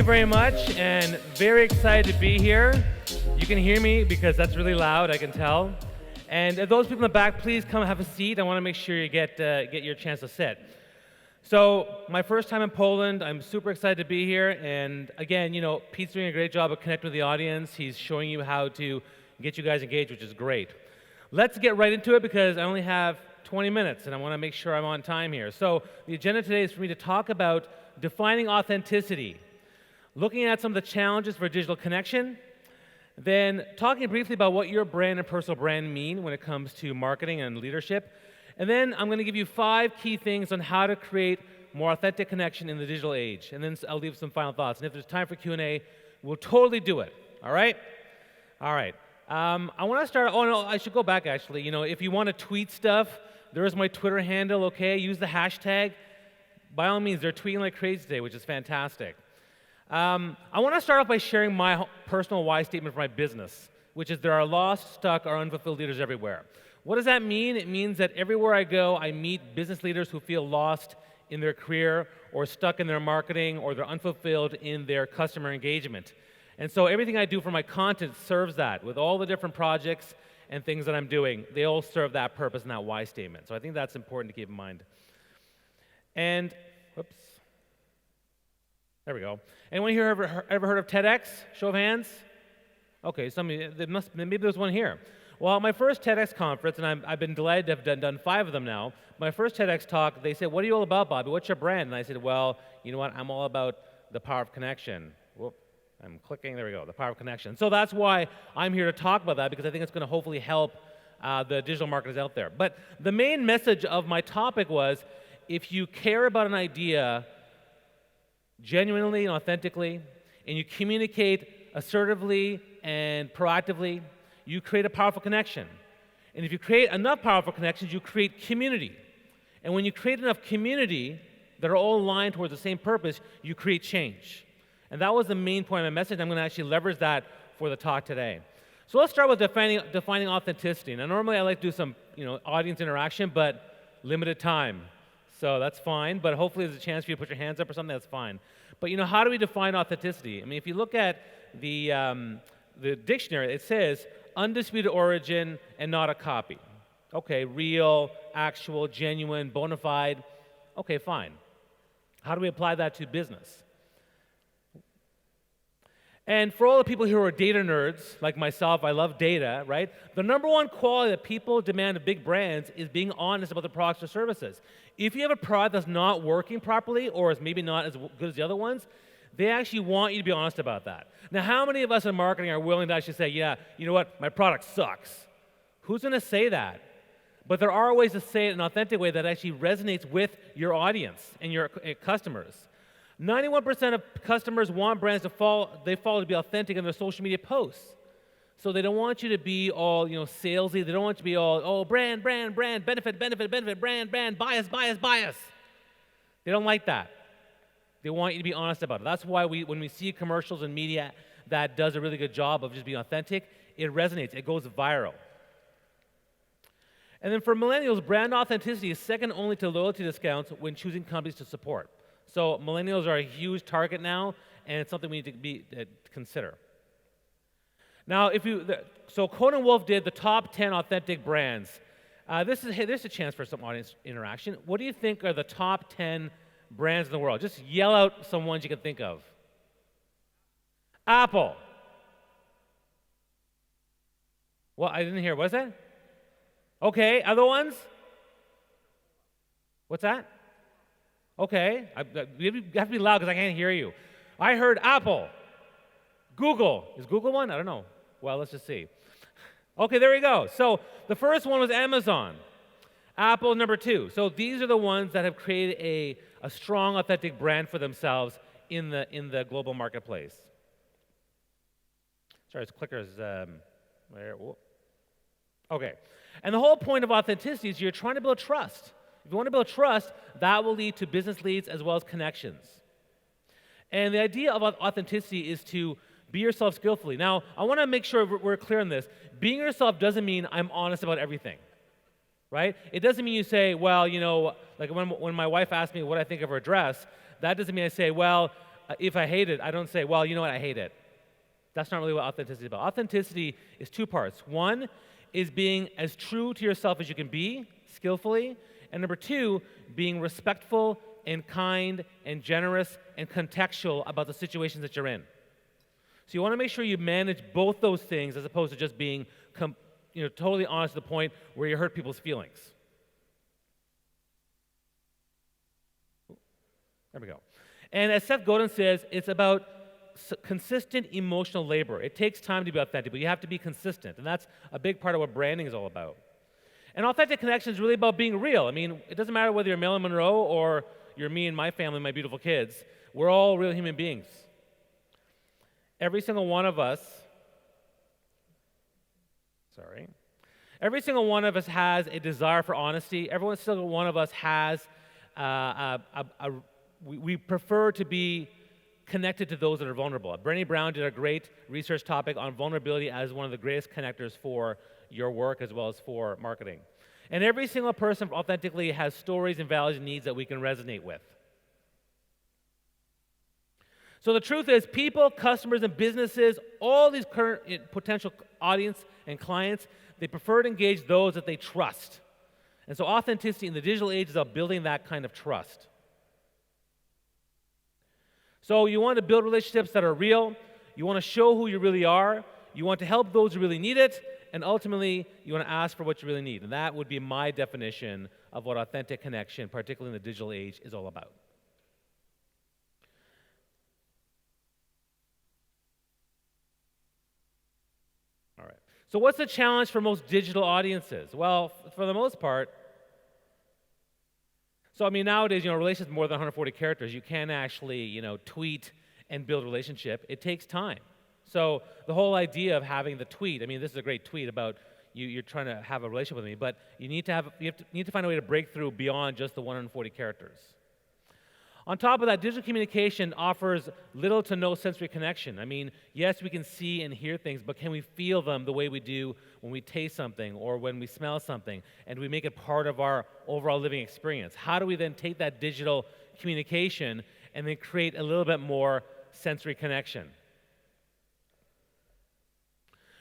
very much, and very excited to be here. You can hear me because that's really loud, I can tell. And those people in the back, please come have a seat. I want to make sure you get your chance to sit. So, my first time in Poland, I'm super excited to be here. And again, Pete's doing a great job of connecting with the audience. He's showing you how to get you guys engaged, which is great. Let's get right into it because I only have 20 minutes, and I want to make sure I'm on time here. So, the agenda today is for me to talk about defining authenticity, looking at some of the challenges for digital connection, then talking briefly about what your brand and personal brand mean when it comes to marketing and leadership, and then I'm going to give you 5 key things on how to create more authentic connection in the digital age, and then I'll leave some final thoughts. And if there's time for Q&A, we'll totally do it. All right? All right. I want to start. Oh no, I should go back actually. If you want to tweet stuff, there's my Twitter handle. Okay, use the hashtag. By all means, they're tweeting like crazy today, which is fantastic. I want to start off by sharing my personal why statement for my business, which is there are lost, stuck, or unfulfilled leaders everywhere. What does that mean? It means that everywhere I go, I meet business leaders who feel lost in their career or stuck in their marketing or they're unfulfilled in their customer engagement. And so everything I do for my content serves that. With all the different projects and things that I'm doing, they all serve that purpose and that why statement. So I think that's important to keep in mind. And, whoops. There we go. Anyone here ever heard of TEDx? Show of hands? Okay, maybe there's one here. Well, my first TEDx conference, and I've been delighted to have done 5 of them now. My first TEDx talk, they said, "What are you all about, Bobby? What's your brand?" And I said, "Well, you know what? I'm all about the power of connection." Whoop, I'm clicking. There we go. The power of connection. So that's why I'm here to talk about that because I think it's going to hopefully help the digital marketers out there. But the main message of my topic was, if you care about an idea genuinely and authentically, and you communicate assertively and proactively, you create a powerful connection. And if you create enough powerful connections, you create community. And when you create enough community that are all aligned towards the same purpose, you create change. And that was the main point of my message. I'm going to actually leverage that for the talk today. So let's start with defining authenticity. Now, normally I like to do some audience interaction, but limited time. So that's fine, but hopefully there's a chance for you to put your hands up or something, that's fine. But how do we define authenticity? I mean, if you look at the dictionary, it says undisputed origin and not a copy. Okay, real, actual, genuine, bona fide. Okay, fine. How do we apply that to business? And for all the people who are data nerds, like myself, I love data, right? The number one quality that people demand of big brands is being honest about the products or services. If you have a product that's not working properly or is maybe not as good as the other ones, they actually want you to be honest about that. Now, how many of us in marketing are willing to actually say, yeah, you know what, my product sucks? Who's going to say that? But there are ways to say it in an authentic way that actually resonates with your audience and your customers. 91% of customers want brands to follow to be authentic in their social media posts. So they don't want you to be all, salesy. They don't want you to be all, brand, benefit, brand, bias. They don't like that. They want you to be honest about it. That's why when we see commercials and media that does a really good job of just being authentic, it resonates. It goes viral. And then for millennials, brand authenticity is second only to loyalty discounts when choosing companies to support. So millennials are a huge target now, and it's something we need to consider. Now, so Cohen & Wolf did the top 10 authentic brands. This is a chance for some audience interaction. What do you think are the top 10 brands in the world? Just yell out some ones you can think of. Apple. Well, I didn't hear. What's that? Okay, other ones? What's that? Okay, you have to be loud because I can't hear you. I heard Apple. Google. Is Google one? I don't know. Well, let's just see. Okay, there we go. So the first one was Amazon. Apple, number 2. So these are the ones that have created a strong, authentic brand for themselves in the global marketplace. Sorry, this clicker's there. Okay. And the whole point of authenticity is you're trying to build trust. If you want to build trust, that will lead to business leads as well as connections. And the idea of authenticity is to be yourself skillfully. Now, I want to make sure we're clear on this. Being yourself doesn't mean I'm honest about everything, right? It doesn't mean you say, well, like when my wife asked me what I think of her dress, that doesn't mean I say, well, if I hate it, I don't say, well, you know what, I hate it. That's not really what authenticity is about. Authenticity is two parts. One is being as true to yourself as you can be, skillfully. And number two, being respectful and kind and generous and contextual about the situations that you're in. So you want to make sure you manage both those things as opposed to just being totally honest to the point where you hurt people's feelings. There we go. And as Seth Godin says, it's about consistent emotional labor. It takes time to be authentic, but you have to be consistent. And that's a big part of what branding is all about. And authentic connection is really about being real. I mean, it doesn't matter whether you're Marilyn Monroe or you're me and my family, my beautiful kids. We're all real human beings. Every single one of us has a desire for honesty. Every single one of us has we prefer to be connected to those that are vulnerable. Brené Brown did a great research topic on vulnerability as one of the greatest connectors for your work as well as for marketing. And every single person authentically has stories and values and needs that we can resonate with. So the truth is, people, customers, and businesses, all these current potential audience and clients, they prefer to engage those that they trust. And so authenticity in the digital age is about building that kind of trust. So you want to build relationships that are real. You want to show who you really are. You want to help those who really need it. And ultimately, you want to ask for what you really need. And that would be my definition of what authentic connection, particularly in the digital age, is all about. All right. So what's the challenge for most digital audiences? Well, for the most part, nowadays, relationships more than 140 characters. You can't actually, tweet and build a relationship. It takes time. So the whole idea of having the tweet, this is a great tweet about you're trying to have a relationship with me, but you need to find a way to break through beyond just the 140 characters. On top of that, digital communication offers little to no sensory connection. Yes, we can see and hear things, but can we feel them the way we do when we taste something or when we smell something, and we make it part of our overall living experience? How do we then take that digital communication and then create a little bit more sensory connection?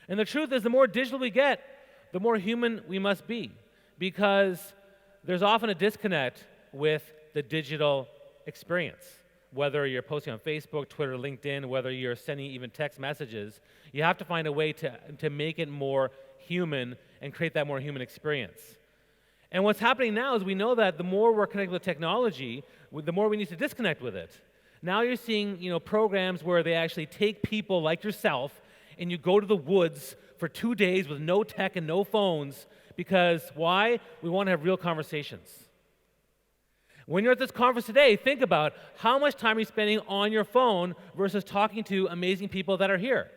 And the truth is, the more digital we get, the more human we must be, because there's often a disconnect with the digital experience. Whether you're posting on Facebook, Twitter, LinkedIn, whether you're sending even text messages, you have to find a way to make it more human and create that more human experience. And what's happening now is we know that the more we're connected with technology, the more we need to disconnect with it. Now you're seeing programs where they actually take people like yourself and you go to the woods for 2 days with no tech and no phones because why? We want to have real conversations. When you're at this conference today, think about how much time you're spending on your phone versus talking to amazing people that are here.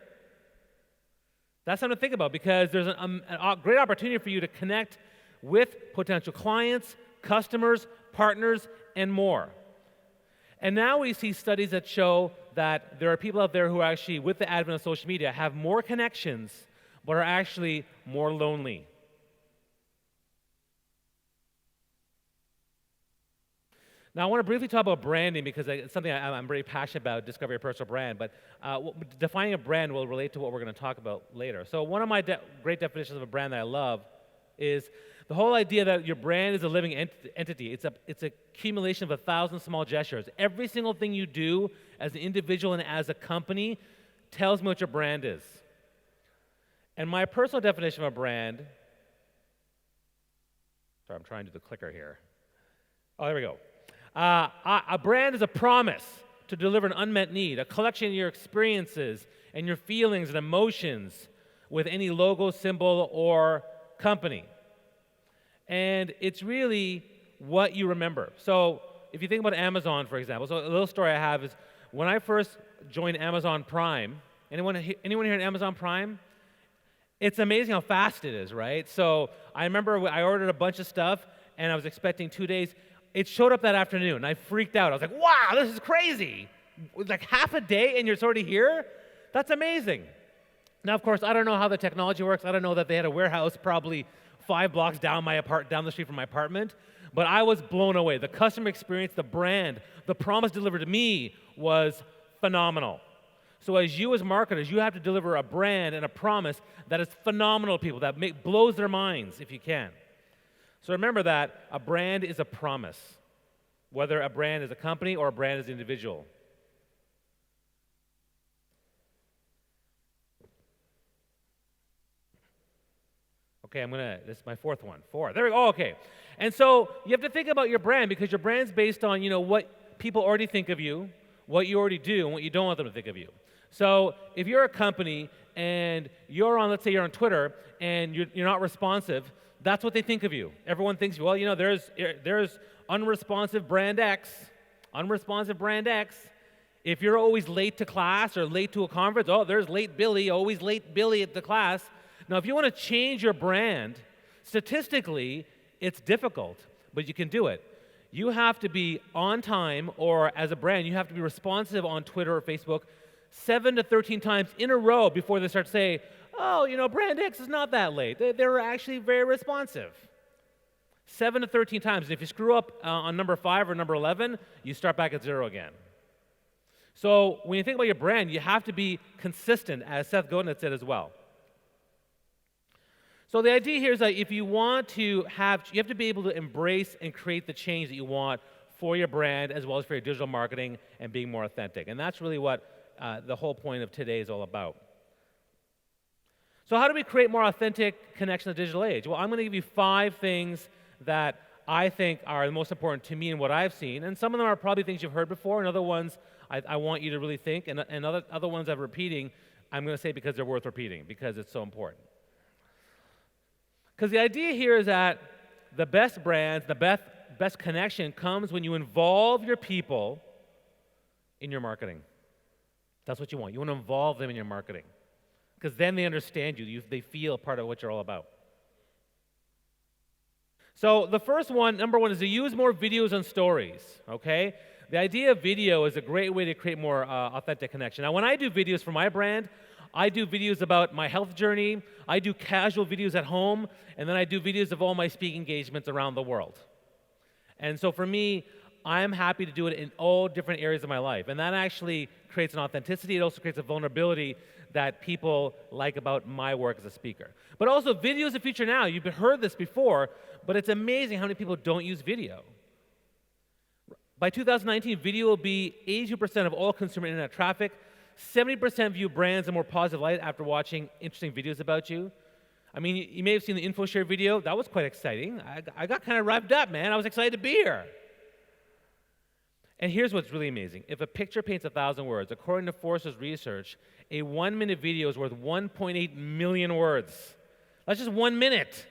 That's something to think about because there's a great opportunity for you to connect with potential clients, customers, partners, and more. And now we see studies that show that there are people out there who actually, with the advent of social media, have more connections but are actually more lonely. Now, I want to briefly talk about branding because it's something I'm very passionate about, discover your personal brand, but defining a brand will relate to what we're going to talk about later. So one of my great definitions of a brand that I love is the whole idea that your brand is a living entity. It's an accumulation of 1,000 small gestures. Every single thing you do as an individual and as a company tells me what your brand is. And my personal definition of a brand, sorry, I'm trying to do the clicker here. Oh, there we go. A brand is a promise to deliver an unmet need, a collection of your experiences and your feelings and emotions with any logo, symbol, or company. And it's really what you remember. So if you think about Amazon, for example, so a little story I have is when I first joined Amazon Prime, anyone here in Amazon Prime? It's amazing how fast it is, right? So I remember I ordered a bunch of stuff, and I was expecting 2 days. It showed up that afternoon, and I freaked out. I was like, wow, this is crazy. Like half a day, and you're already here? That's amazing. Now, of course, I don't know how the technology works. I don't know that they had a warehouse probably 5 blocks down the street from my apartment, but I was blown away. The customer experience, the brand, the promise delivered to me was phenomenal. So as marketers, you have to deliver a brand and a promise that is phenomenal to people, that blows their minds if you can. So remember that a brand is a promise, whether a brand is a company or a brand is an individual. Okay, this is my fourth one. There we go, okay. And so you have to think about your brand, because your brand's based on, what people already think of you, what you already do, and what you don't want them to think of you. So if you're a company and let's say you're on Twitter and you're not responsive, that's what they think of you. Everyone thinks, well, there's unresponsive brand X. Unresponsive brand X. If you're always late to class or late to a conference, oh, there's late Billy, always late Billy at the class. Now, if you want to change your brand, statistically, it's difficult, but you can do it. You have to be on time, or as a brand, you have to be responsive on Twitter or Facebook 7 to 13 times in a row before they start to say, oh, brand X is not that late. They're actually very responsive. 7 to 13 times. And if you screw up on number 5 or number 11, you start back at 0 again. So when you think about your brand, you have to be consistent, as Seth Godin had said as well. So the idea here is that if you want to you have to be able to embrace and create the change that you want for your brand, as well as for your digital marketing and being more authentic. And that's really what the whole point of today is all about. So how do we create more authentic connection in the digital age? Well, I'm going to give you 5 things that I think are the most important to me and what I've seen. And some of them are probably things you've heard before, and other ones I want you to really think, and other ones I'm repeating, I'm going to say because they're worth repeating, because it's so important. Because the idea here is that the best brands, the best connection comes when you involve your people in your marketing. That's what you want. You want to involve them in your marketing, because then they understand you. They feel part of what you're all about. So the first one, number one, is to use more videos and stories, okay? The idea of video is a great way to create more authentic connection. Now, when I do videos for my brand, I do videos about my health journey, I do casual videos at home, and then I do videos of all my speaking engagements around the world. And so for me, I'm happy to do it in all different areas of my life. And that actually creates an authenticity. It also creates a vulnerability that people like about my work as a speaker. But also, video is the future now. You've heard this before, but it's amazing how many people don't use video. By 2019, video will be 82% of all consumer internet traffic. 70% view brands in more positive light after watching interesting videos about you. I mean, you may have seen the Infoshare video. That was quite exciting. I got kind of revved up, man. I was excited to be here. And here's what's really amazing. If a picture paints 1,000 words, according to Forrester's research, a 1-minute video is worth 1.8 million words. That's just 1 minute.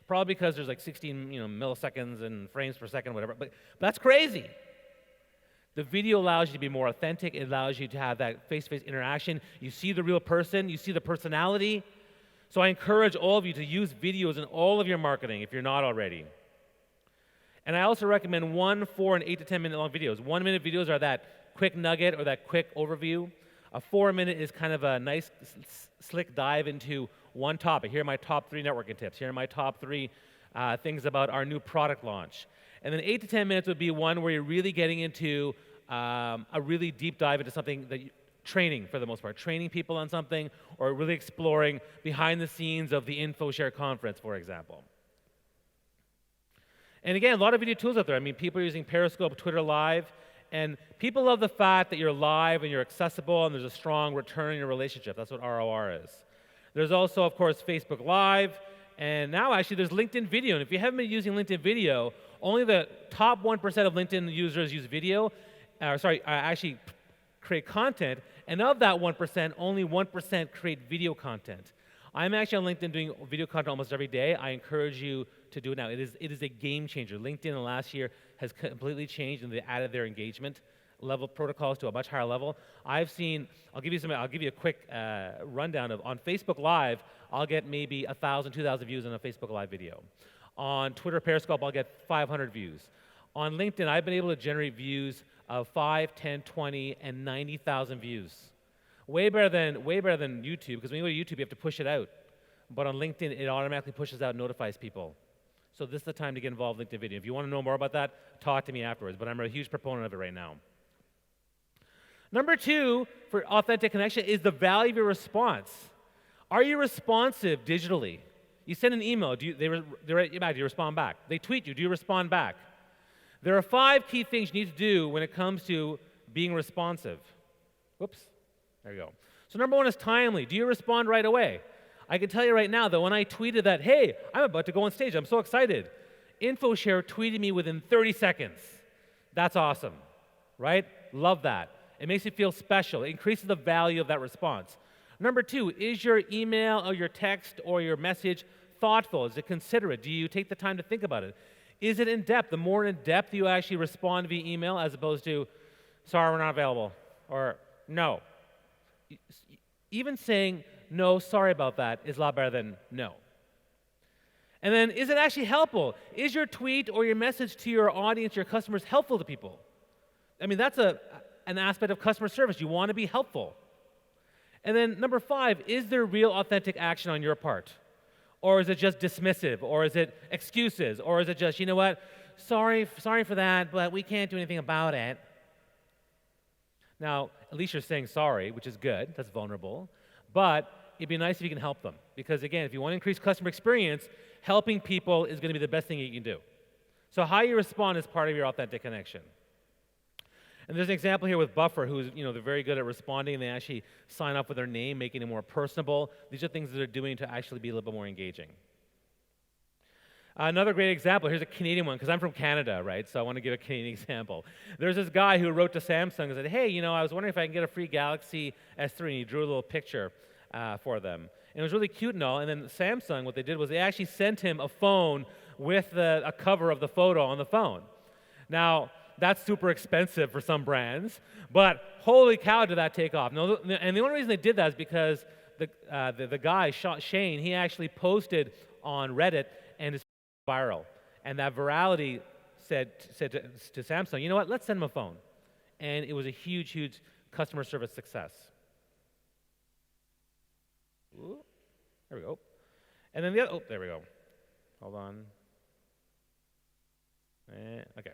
Probably because there's like 16 milliseconds and frames per second, whatever. But that's crazy. The video allows you to be more authentic. It allows you to have that face-to-face interaction. You see the real person. You see the personality. So I encourage all of you to use videos in all of your marketing if you're not already. And I also recommend 1, 4, and 8 to 10 minute long videos. 1-minute videos are that quick nugget or that quick overview. A 4-minute is kind of a nice, slick dive into one topic. Here are my top 3 networking tips. Here are my top 3 things about our new product launch. And then 8 to 10 minutes would be one where you're really getting into a really deep dive into something training for the most part, training people on something, or really exploring behind the scenes of the Infoshare conference, for example. And again, a lot of video tools out there. I mean, people are using Periscope, Twitter Live, and people love the fact that you're live and you're accessible and there's a strong return in your relationship. That's what ROR is. There's also, of course, Facebook Live, and now actually there's LinkedIn Video. And if you haven't been using LinkedIn Video, only the top 1% of LinkedIn users use video, actually create content, and of that 1%, only 1% create video content. I'm actually on LinkedIn doing video content almost every day. I encourage you to do it now. It is a game changer. LinkedIn in the last year has completely changed, and they added their engagement level protocols to a much higher level. I'll give you a quick rundown of, on Facebook Live, I'll get maybe 1,000, 2,000 views on a Facebook Live video. On Twitter Periscope, I'll get 500 views. On LinkedIn, I've been able to generate views of 5, 10, 20, and 90,000 views. Way better than YouTube, because when you go to YouTube, you have to push it out. But on LinkedIn, it automatically pushes out and notifies people. So this is the time to get involved in LinkedIn Video. If you want to know more about that, talk to me afterwards, but I'm a huge proponent of it right now. Number 2 for authentic connection is the value of your response. Are you responsive digitally? You send an email, they write you back, do you respond back? They tweet you, do you respond back? There are 5 key things you need to do when it comes to being responsive. Whoops, there you go. So number 1 is timely. Do you respond right away? I can tell you right now that when I tweeted that, hey, I'm about to go on stage, I'm so excited, Infoshare tweeted me within 30 seconds. That's awesome, right? Love that. It makes you feel special. It increases the value of that response. Number 2, is your email or your text or your message thoughtful? Is it considerate? Do you take the time to think about it? Is it in depth? The more in depth you actually respond via email as opposed to, sorry, we're not available, or no. Even saying, no, sorry about that is a lot better than no. And then, is it actually helpful? Is your tweet or your message to your audience, your customers, helpful to people? I mean, that's an aspect of customer service. You want to be helpful. And then number 5, is there real authentic action on your part? Or is it just dismissive? Or is it excuses? Or is it just, you know what, sorry for that, but we can't do anything about it? Now, at least you're saying sorry, which is good. That's vulnerable. But it'd be nice if you can help them. Because again, if you want to increase customer experience, helping people is going to be the best thing you can do. So how you respond is part of your authentic connection. And there's an example here with Buffer, who's, they're very good at responding. They actually sign up with their name, making it more personable. These are things that they're doing to actually be a little bit more engaging. Another great example, here's a Canadian one, because I'm from Canada, right? So I want to give a Canadian example. There's this guy who wrote to Samsung and said, hey, I was wondering if I can get a free Galaxy S3, and he drew a little picture for them. And it was really cute and all, and then Samsung, what they did was they actually sent him a phone with a cover of the photo on the phone. Now, that's super expensive for some brands, but holy cow, did that take off. No, and the only reason they did that is because the guy, Shane, he actually posted on Reddit, and it's viral. And that virality said to Samsung, you know what, let's send him a phone. And it was a huge, huge customer service success. Ooh, there we go. And then there we go. Hold on. Okay.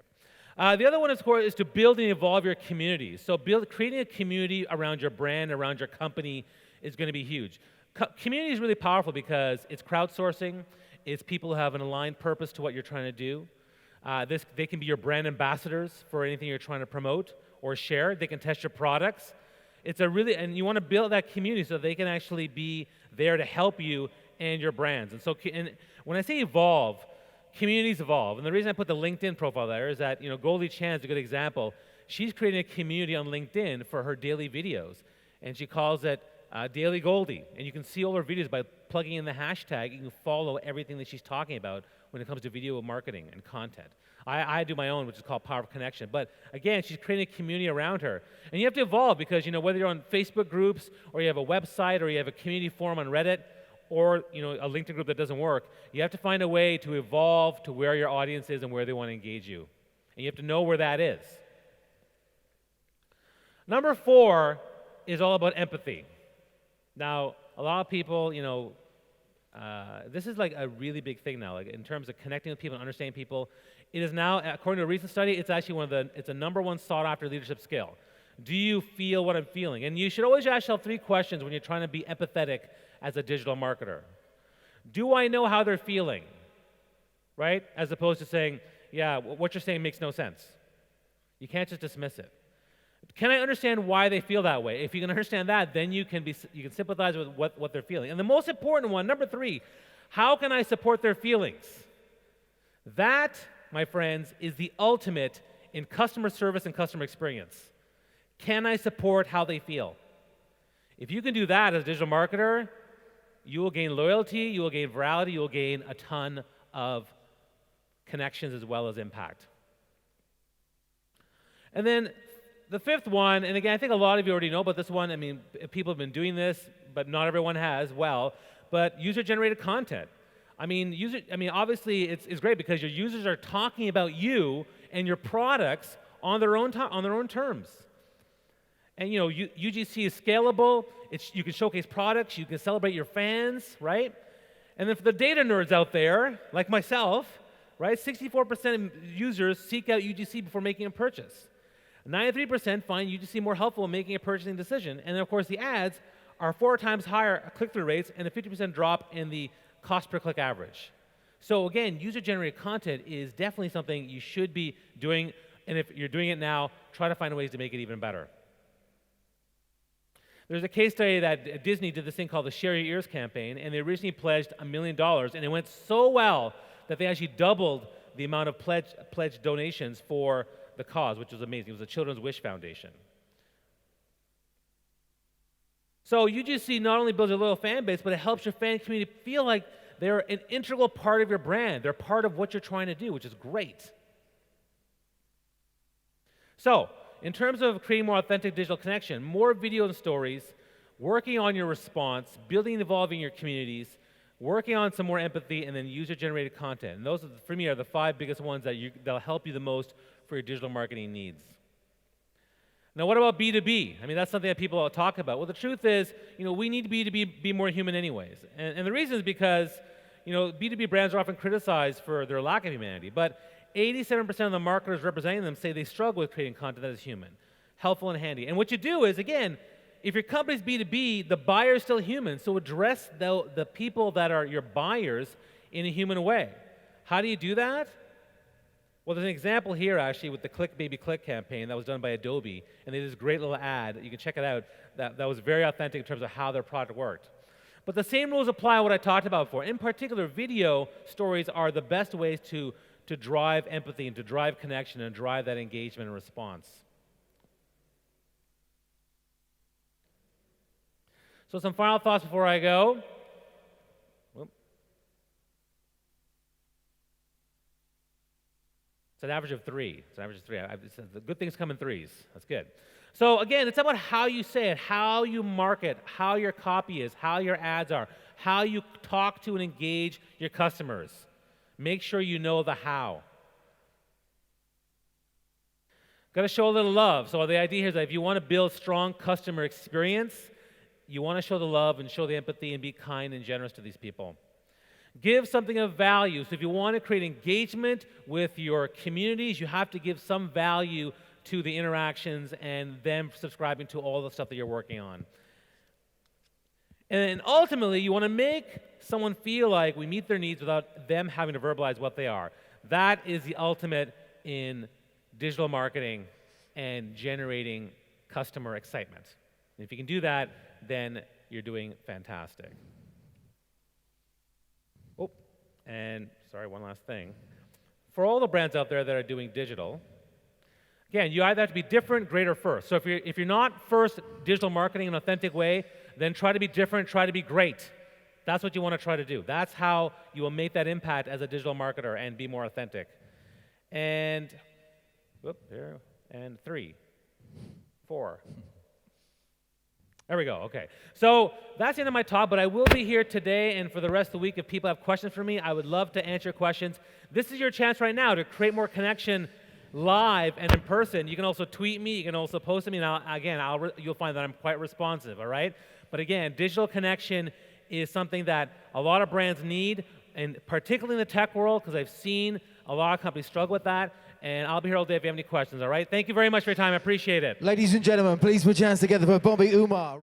The other one, of course, is to build and evolve your community. So creating a community around your brand, around your company is going to be huge. Community is really powerful because it's crowdsourcing. It's people who have an aligned purpose to what you're trying to do. They can be your brand ambassadors for anything you're trying to promote or share. They can test your products. And you want to build that community so they can actually be there to help you and your brands. And when I say evolve, communities evolve. And the reason I put the LinkedIn profile there is that, Goldie Chan is a good example. She's creating a community on LinkedIn for her daily videos. And she calls it Daily Goldie. And you can see all her videos by plugging in the hashtag. You can follow everything that she's talking about when it comes to video marketing and content. I do my own, which is called Power of Connection. But again, she's creating a community around her. And you have to evolve because, whether you're on Facebook groups or you have a website or you have a community forum on Reddit or, a LinkedIn group that doesn't work, you have to find a way to evolve to where your audience is and where they want to engage you. And you have to know where that is. Number 4 is all about empathy. Now, a lot of people, this is like a really big thing now, like in terms of connecting with people and understanding people. It is now, according to a recent study, it's actually it's a number 1 sought-after leadership skill. Do you feel what I'm feeling? And you should always ask yourself 3 questions when you're trying to be empathetic as a digital marketer. Do I know how they're feeling? Right? As opposed to saying, yeah, what you're saying makes no sense. You can't just dismiss it. Can I understand why they feel that way? If you can understand that, then you can sympathize with what they're feeling. And the most important one, number 3, how can I support their feelings? That, my friends, is the ultimate in customer service and customer experience. Can I support how they feel? If you can do that as a digital marketer, you will gain loyalty, you will gain virality, you will gain a ton of connections as well as impact. And then the 5th one, and again, I think a lot of you already know about this one. I mean, people have been doing this, but not everyone has well, but user-generated content. Obviously, it's great because your users are talking about you and your products on their own terms. And UGC is scalable. You can showcase products. You can celebrate your fans, right? And then for the data nerds out there, like myself, right? 64% of users seek out UGC before making a purchase. 93% find UGC more helpful in making a purchasing decision. And then, of course, the ads are 4 times higher click-through rates and a 50% drop in the cost per click average. So again, user-generated content is definitely something you should be doing, and if you're doing it now, try to find ways to make it even better. There's a case study that Disney did this thing called the Share Your Ears campaign, and they originally pledged $1 million, and it went so well that they actually doubled the amount of pledged donations for the cause, which was amazing. It was the Children's Wish Foundation. So UGC not only builds a loyal fan base, but it helps your fan community feel like they're an integral part of your brand. They're part of what you're trying to do, which is great. So, in terms of creating more authentic digital connection, more video and stories, working on your response, building and evolving your communities, working on some more empathy, and then user-generated content. And those, for me, are the 5 biggest ones that'll help you the most for your digital marketing needs. Now, what about B2B? I mean, that's something that people talk about. Well, the truth is, we need B2B to be more human anyways. And the reason is because, B2B brands are often criticized for their lack of humanity, but 87% of the marketers representing them say they struggle with creating content that is human, helpful, and handy. And what you do is, again, if your company's B2B, the buyer is still human, so address the people that are your buyers in a human way. How do you do that? Well, there's an example here, actually, with the Click Baby Click campaign that was done by Adobe, and they did this great little ad. You can check it out. That was very authentic in terms of how their product worked. But the same rules apply to what I talked about before. In particular, video stories are the best ways to drive empathy and to drive connection and drive that engagement and response. So some final thoughts before I go. It's an average of 3. It's an average of 3. The good things come in 3s. That's good. So again, it's about how you say it, how you market, how your copy is, how your ads are, how you talk to and engage your customers. Make sure you know the how. Got to show a little love. So the idea here is that if you want to build strong customer experience, you want to show the love and show the empathy and be kind and generous to these people. Give something of value. So if you want to create engagement with your communities, you have to give some value to the interactions and them subscribing to all the stuff that you're working on. And then ultimately, you want to make someone feel like we meet their needs without them having to verbalize what they are. That is the ultimate in digital marketing and generating customer excitement. And if you can do that, then you're doing fantastic. Oh, and sorry, one last thing. For all the brands out there that are doing digital, again, you either have to be different, great, or first. So if you're not first digital marketing in an authentic way, then try to be different, try to be great. That's what you want to try to do. That's how you will make that impact as a digital marketer and be more authentic. And, there, and 3, 4. There we go, okay. So that's the end of my talk, but I will be here today and for the rest of the week. If people have questions for me, I would love to answer questions. This is your chance right now to create more connection live and in person. You can also tweet me, you can also post to me, and you'll find that I'm quite responsive, all right? But again, digital connection is something that a lot of brands need, and particularly in the tech world, because I've seen a lot of companies struggle with that, and I'll be here all day if you have any questions, all right? Thank you very much for your time. I appreciate it. Ladies and gentlemen, please put your hands together for Bobby Umar.